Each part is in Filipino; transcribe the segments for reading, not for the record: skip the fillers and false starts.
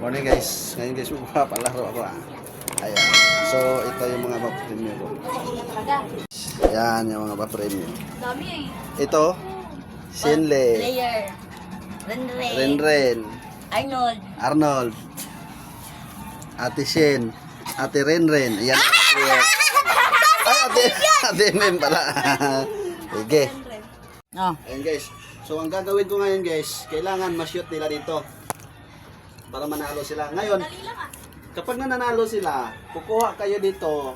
Morning guys. Ngayon guys, magpapalaro ako Ayan. So, ito yung mga ba-premium ko. Ayan, yung mga ba-premium. Dami Ito, Shinle, Player. Renren, Arnold. Arnold, Ate Shen, Ate Renren. Ayan. Ay, Ate Mem pala. Sige. Oh. Ayan guys. So, ang gagawin ko ngayon guys, kailangan ma-shoot nila dito. Para manalo sila. Ngayon, kapag nanalo sila, kukuha kayo dito.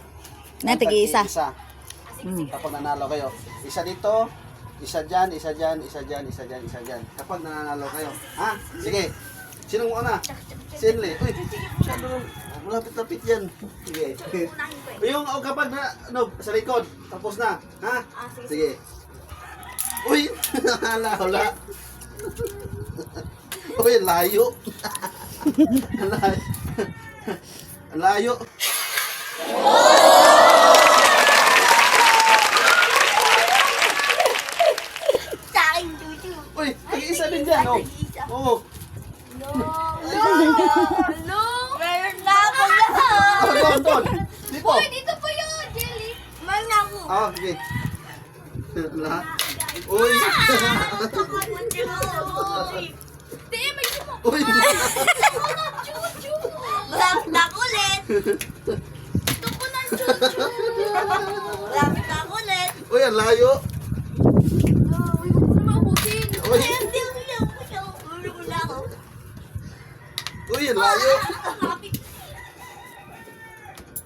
Na, tigi-isa. Kapag nanalo kayo. Isa dito, isa dyan, isa dyan, isa dyan, isa dyan, isa dyan. Kapag nanalo kayo. Ha? Sige. Sinong una? Sinli. Uy, masyado malapit-lapit yan. Sige. Yung kapag na, sa likod, tapos na. Ha? Sige. Uy, wala. Uy, layo. Ang layo. Saking chuchu. Uy, tag-isa din dyan, oh. Oo. No! Meron na ako lahat! Oh, doon. Dito. Uy, dito po yun, Jelly! Meron na ako! Ah, sige. Lahat. Uy. Di, may sumo! Uy. Chuchu! Malapit na ako ulit! Gusto ko ng chuchu! Malapit na ako ulit! Uy, ang layo. Uy, huwag mo naman ubusin! Uy. Hindi ako na ako! Uy, ang layo. Malapit!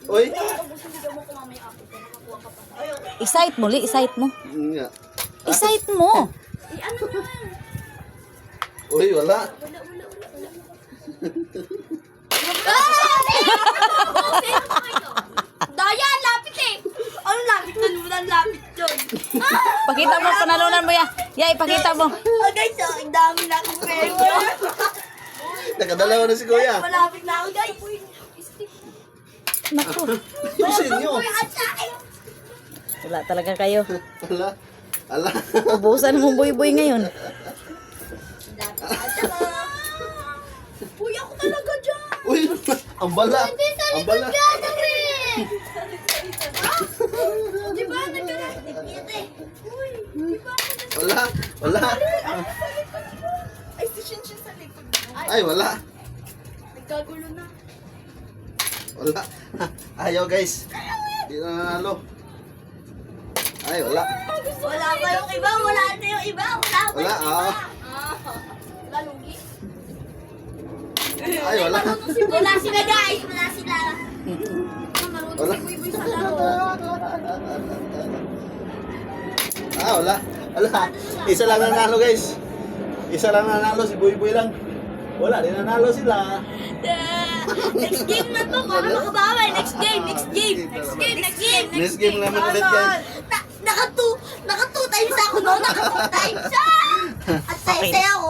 Uy. Ubusin din mo kung mamaya ako. Nakakuha ka pa. Excite mo, Li. Excite mo. Nga. Excite mo. Ano na? Uy, wala. Wala. Daya, lapit eh! Ano lapit? Talunan lapit yun. Pakita mo, panalunan mo ya. Ya, ipakita mo. Oh guys, ang dami na akong premyo. Nakadalawa na si Kuya. Malapit na ako guys. Naku. Yusin nyo. At sa akin. Wala talaga kayo. Wala. Ala. Ubusan mo buy-buy ngayon. Uy, ako talaga dyan. Uy, ang bala. Ang bala. Di ba? Nagkakasikit eh. Uy, di ba? Wala. Wala. Ay, station siya sa likod. Ay, wala. Nagkagulo na. Wala. Ayaw guys. Hindi na nanalo. Ay, wala. Wala pa yung iba, wala na yung iba, wala pa Wala, yung iba. ah. Wala, lugi. Ay, wala. Wala sila guys, wala sila. Wala. Si Buy sa laro. Ah, wala. Wala. Isa lang nanalo guys. Isa lang nanalo, si Buy lang. Wala, di nanalo sila. Next game na to, para makabawi. Next game. Next game naman ulit guys. Naka two times ako no, naka 2 times. At saya-saya ako.